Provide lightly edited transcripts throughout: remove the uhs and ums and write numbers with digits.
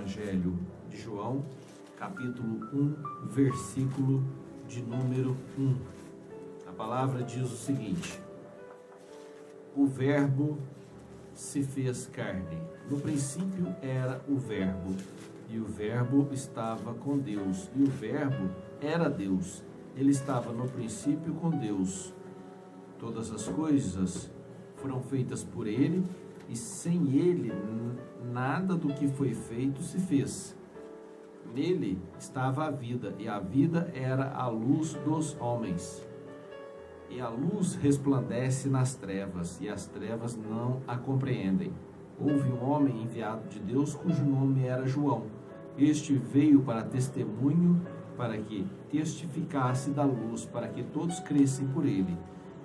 Evangelho de João, capítulo 1, versículo de número 1. A palavra diz o seguinte: o Verbo se fez carne. No princípio era o Verbo, e o Verbo estava com Deus, e o Verbo era Deus. Ele estava no princípio com Deus. Todas as coisas foram feitas por ele, e sem ele nada do que foi feito se fez. Nele estava a vida, e a vida era a luz dos homens. E a luz resplandece nas trevas, e as trevas não a compreendem. Houve um homem enviado de Deus, cujo nome era João. Este veio para testemunho, para que testificasse da luz, para que todos crescem por ele.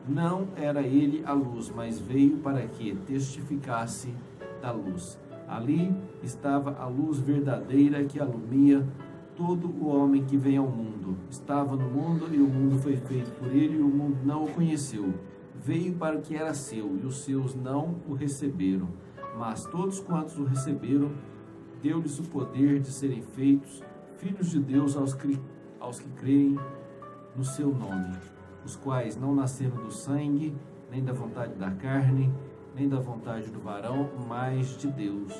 Não era ele a luz, mas veio para que testificasse da luz. Ali estava a luz verdadeira que alumia todo o homem que vem ao mundo. Estava no mundo, e o mundo foi feito por ele, e o mundo não o conheceu. Veio para o que era seu, e os seus não o receberam. Mas todos quantos o receberam, deu-lhes o poder de serem feitos filhos de Deus aos que creem no seu nome, os quais não nasceram do sangue, nem da vontade da carne, nem da vontade do varão, mas de Deus.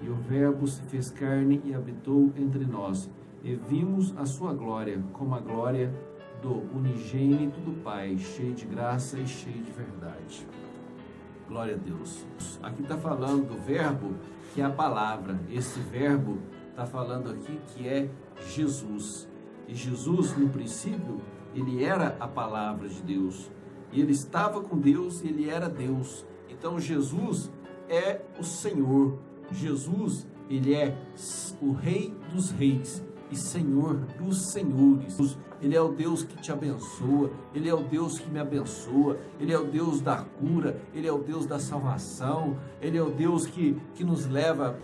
E o Verbo se fez carne e habitou entre nós, e vimos a sua glória, como a glória do unigênito do Pai, cheio de graça e cheio de verdade. Glória a Deus. Aqui está falando do Verbo, que é a palavra. Esse Verbo está falando aqui que é Jesus. E Jesus, no princípio, ele era a palavra de Deus. E ele estava com Deus e ele era Deus. Então Jesus é o Senhor. Jesus, ele é o Rei dos Reis e Senhor dos Senhores. Ele é o Deus que te abençoa, Ele é o Deus que me abençoa, Ele é o Deus da cura, Ele é o Deus da salvação, Ele é o Deus que nos leva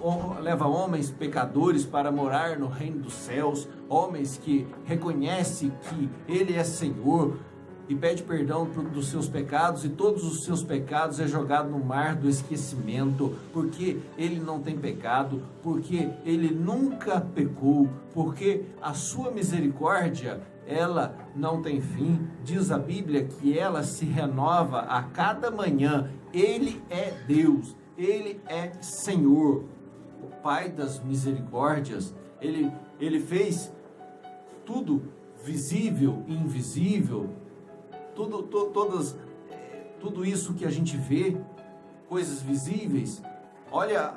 homens pecadores para morar no reino dos céus, homens que reconhecem que Ele é Senhor e pede perdão dos seus pecados, e todos os seus pecados é jogado no mar do esquecimento, porque ele não tem pecado, porque ele nunca pecou, porque a sua misericórdia, ela não tem fim. Diz a Bíblia que ela se renova a cada manhã. Ele é Deus, ele é Senhor, o Pai das misericórdias. Ele fez tudo visível e invisível, tudo isso que a gente vê, coisas visíveis. Olha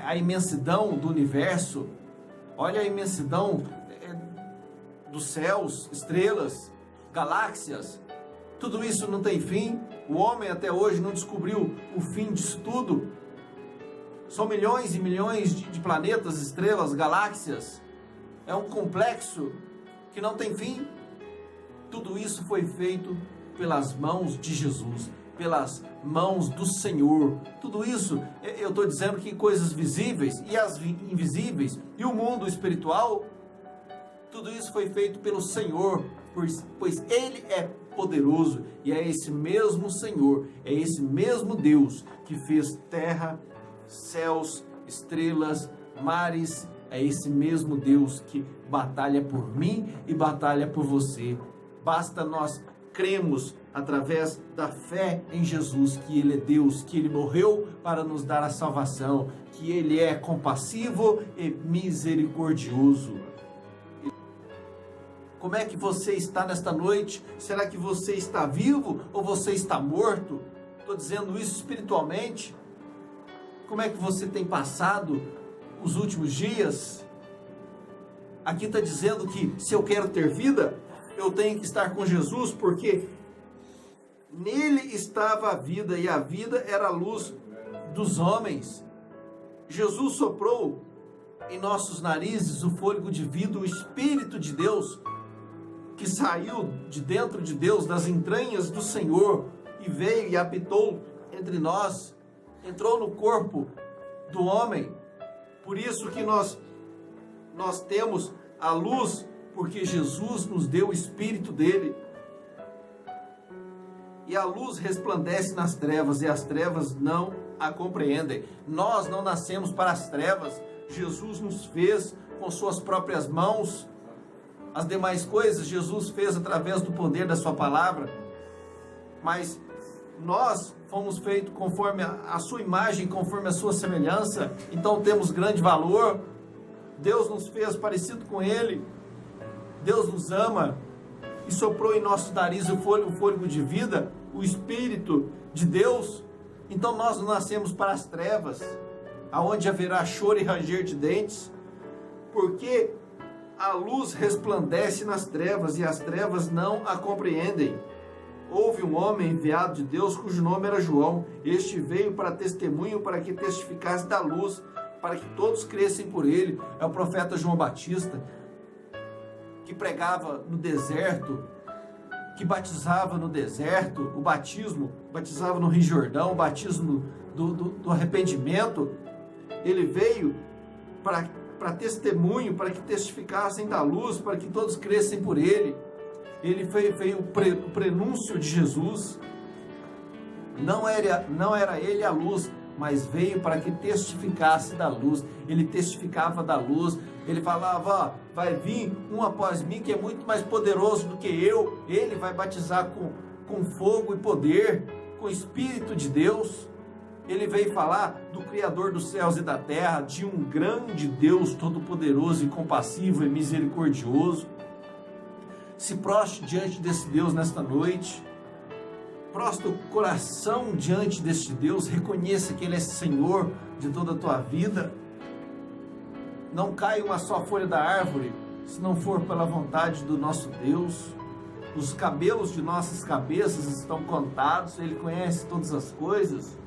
a imensidão do universo, olha a imensidão dos céus, estrelas, galáxias. Tudo isso não tem fim. O homem até hoje não descobriu o fim disso tudo. São milhões e milhões de planetas, estrelas, galáxias. É um complexo que não tem fim. Tudo isso foi feito pelas mãos de Jesus, pelas mãos do Senhor. Tudo isso, eu estou dizendo que coisas visíveis e as invisíveis, e o mundo espiritual, tudo isso foi feito pelo Senhor, pois Ele é poderoso, e é esse mesmo Senhor, é esse mesmo Deus que fez terra, céus, estrelas, mares. É esse mesmo Deus que batalha por mim e batalha por você. Basta nós cremos através da fé em Jesus, que Ele é Deus, que Ele morreu para nos dar a salvação, que Ele é compassivo e misericordioso. Como é que você está nesta noite? Será que você está vivo ou você está morto? Estou dizendo isso espiritualmente. Como é que você tem passado os últimos dias? Aqui está dizendo que se eu quero ter vida, eu tenho que estar com Jesus, porque nele estava a vida, e a vida era a luz dos homens. Jesus soprou em nossos narizes o fôlego de vida, o Espírito de Deus, que saiu de dentro de Deus, das entranhas do Senhor, e veio e habitou entre nós, entrou no corpo do homem. Por isso que nós temos a luz, porque Jesus nos deu o Espírito dele. E a luz resplandece nas trevas, e as trevas não a compreendem. Nós não nascemos para as trevas, Jesus nos fez com suas próprias mãos. As demais coisas Jesus fez através do poder da sua palavra. Mas nós fomos feitos conforme a sua imagem, conforme a sua semelhança. Então temos grande valor. Deus nos fez parecido com Ele. Deus nos ama e soprou em nosso nariz o fôlego de vida, o Espírito de Deus. Então nós não nascemos para as trevas, aonde haverá choro e ranger de dentes, porque a luz resplandece nas trevas e as trevas não a compreendem. Houve um homem enviado de Deus cujo nome era João. Este veio para testemunho, para que testificasse da luz, para que todos crescem por ele. É o profeta João Batista, que pregava no deserto, que batizava no deserto, o batismo, batizava no Rio Jordão, o batismo do arrependimento. Ele veio para testemunho, para que testificassem da luz, para que todos crescem por ele. Ele veio o prenúncio de Jesus. Não era ele a luz, mas veio para que testificasse da luz. Ele testificava da luz. Ele falava, vai vir um após mim que é muito mais poderoso do que eu. Ele vai batizar com fogo e poder, com o Espírito de Deus. Ele veio falar do Criador dos céus e da terra, de um grande Deus todo-poderoso e compassivo e misericordioso. Se prostre diante desse Deus nesta noite. Prostre o coração diante deste Deus. Reconheça que Ele é Senhor de toda a tua vida. Não cai uma só folha da árvore, se não for pela vontade do nosso Deus. Os cabelos de nossas cabeças estão contados. Ele conhece todas as coisas.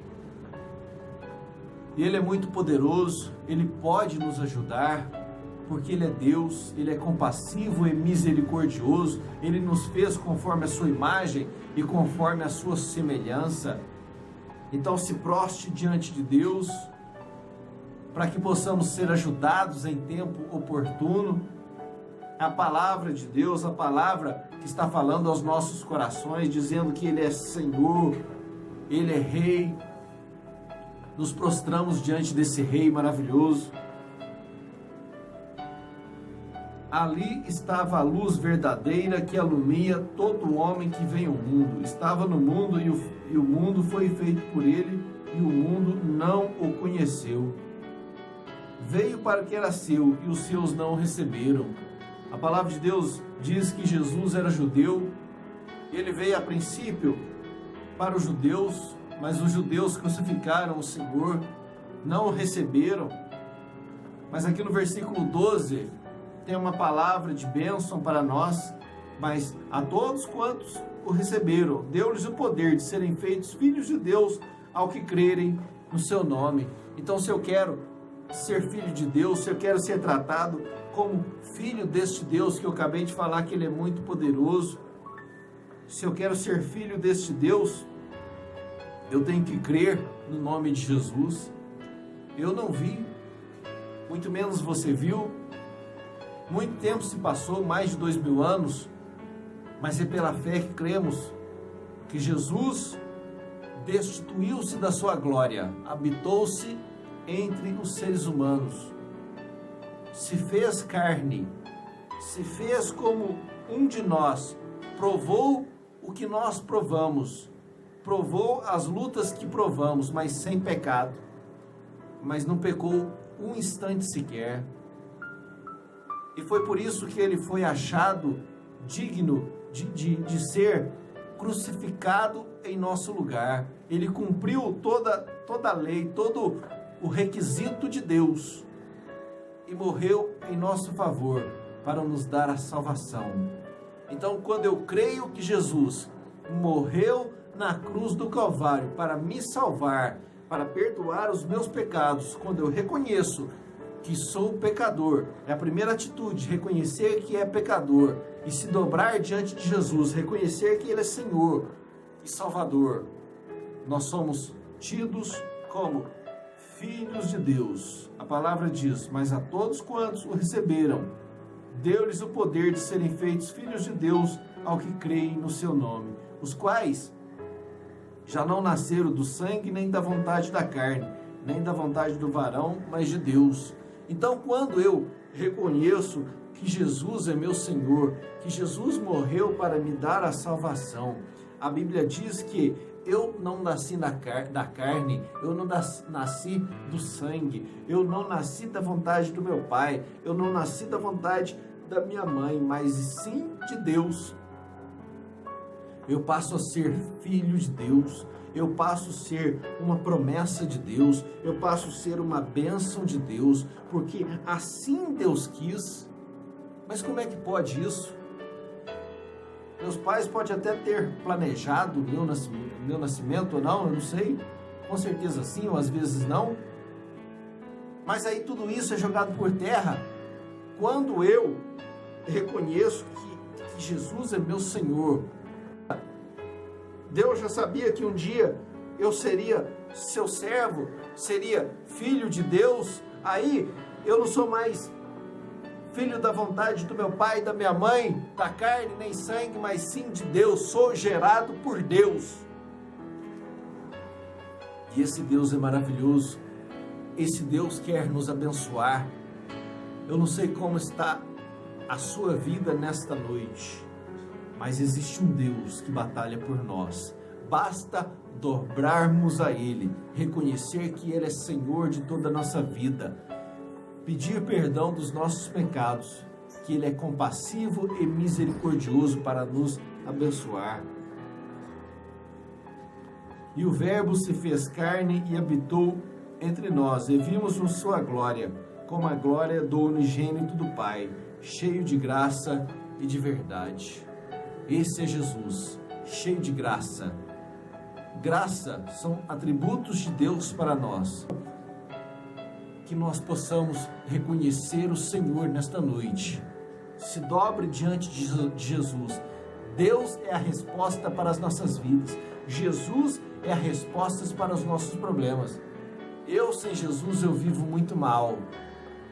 Ele é muito poderoso. Ele pode nos ajudar, porque Ele é Deus. Ele é compassivo e misericordioso. Ele nos fez conforme a sua imagem e conforme a sua semelhança. Então se prostre diante de Deus, para que possamos ser ajudados em tempo oportuno. A palavra de Deus, a palavra que está falando aos nossos corações, dizendo que Ele é Senhor, Ele é Rei. Nos prostramos diante desse Rei maravilhoso. Ali estava a luz verdadeira que alumia todo homem que vem ao mundo. Estava no mundo e o mundo foi feito por Ele, e o mundo não o conheceu. Veio para o que era seu, e os seus não o receberam. A palavra de Deus diz que Jesus era judeu. Ele veio a princípio para os judeus, mas os judeus crucificaram o Senhor, não o receberam. Mas aqui no versículo 12, tem uma palavra de bênção para nós. Mas a todos quantos o receberam, deu-lhes o poder de serem feitos filhos de Deus, ao que crerem no seu nome. Então, se eu quero ser filho de Deus, se eu quero ser tratado como filho deste Deus, que eu acabei de falar que Ele é muito poderoso, se eu quero ser filho deste Deus, eu tenho que crer no nome de Jesus. Eu não vi, muito menos você viu. Muito tempo se passou, mais de 2000 anos, mas é pela fé que cremos que Jesus destituiu-se da sua glória, habitou-se entre os seres humanos, se fez carne, se fez como um de nós, provou o que nós provamos, provou as lutas que provamos, mas sem pecado, mas não pecou um instante sequer. E foi por isso que Ele foi achado digno de ser crucificado em nosso lugar. Ele cumpriu toda a lei, todo o requisito de Deus, e morreu em nosso favor para nos dar a salvação. Então, quando eu creio que Jesus morreu na cruz do Calvário para me salvar, para perdoar os meus pecados, quando eu reconheço que sou pecador, é a primeira atitude, reconhecer que é pecador e se dobrar diante de Jesus, reconhecer que Ele é Senhor e Salvador, nós somos tidos como filhos de Deus. A palavra diz, mas a todos quantos o receberam, deu-lhes o poder de serem feitos filhos de Deus, ao que creem no seu nome, os quais já não nasceram do sangue, nem da vontade da carne, nem da vontade do varão, mas de Deus. Então, quando eu reconheço que Jesus é meu Senhor, que Jesus morreu para me dar a salvação, a Bíblia diz que eu não nasci da carne, eu não nasci do sangue, eu não nasci da vontade do meu pai, eu não nasci da vontade da minha mãe, mas sim de Deus. Eu passo a ser filho de Deus, eu passo a ser uma promessa de Deus, eu passo a ser uma bênção de Deus, porque assim Deus quis. Mas como é que pode isso? Meus pais podem até ter planejado o meu nascimento ou não, eu não sei. Com certeza sim, ou às vezes não. Mas aí tudo isso é jogado por terra quando eu reconheço que Jesus é meu Senhor. Deus já sabia que um dia eu seria seu servo, seria filho de Deus. Aí eu não sou mais filho da vontade do meu pai e da minha mãe, da carne nem sangue, mas sim de Deus. Sou gerado por Deus. E esse Deus é maravilhoso. Esse Deus quer nos abençoar. Eu não sei como está a sua vida nesta noite, mas existe um Deus que batalha por nós. Basta dobrarmos a Ele, reconhecer que Ele é Senhor de toda a nossa vida, pedir perdão dos nossos pecados, que Ele é compassivo e misericordioso para nos abençoar. E o Verbo se fez carne e habitou entre nós, e vimos sua glória, como a glória do unigênito do Pai, cheio de graça e de verdade. Esse é Jesus, cheio de graça. Graça são atributos de Deus para nós. Que nós possamos reconhecer o Senhor nesta noite. Se dobre diante de Jesus. Deus é a resposta para as nossas vidas. Jesus é a resposta para os nossos problemas. Eu, sem Jesus, eu vivo muito mal.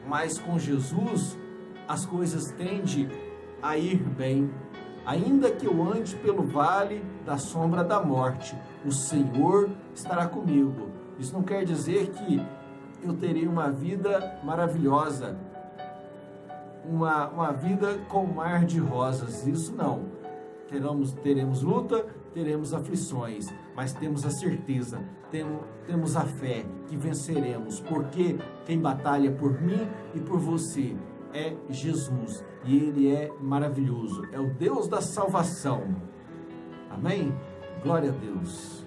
Mas com Jesus, as coisas tendem a ir bem. Ainda que eu ande pelo vale da sombra da morte, o Senhor estará comigo. Isso não quer dizer que eu terei uma vida maravilhosa, uma vida com mar de rosas. Isso não. Teremos luta, teremos aflições, mas temos a certeza, temos a fé que venceremos, porque quem batalha por mim e por você é Jesus, e Ele é maravilhoso, é o Deus da salvação. Amém? Glória a Deus.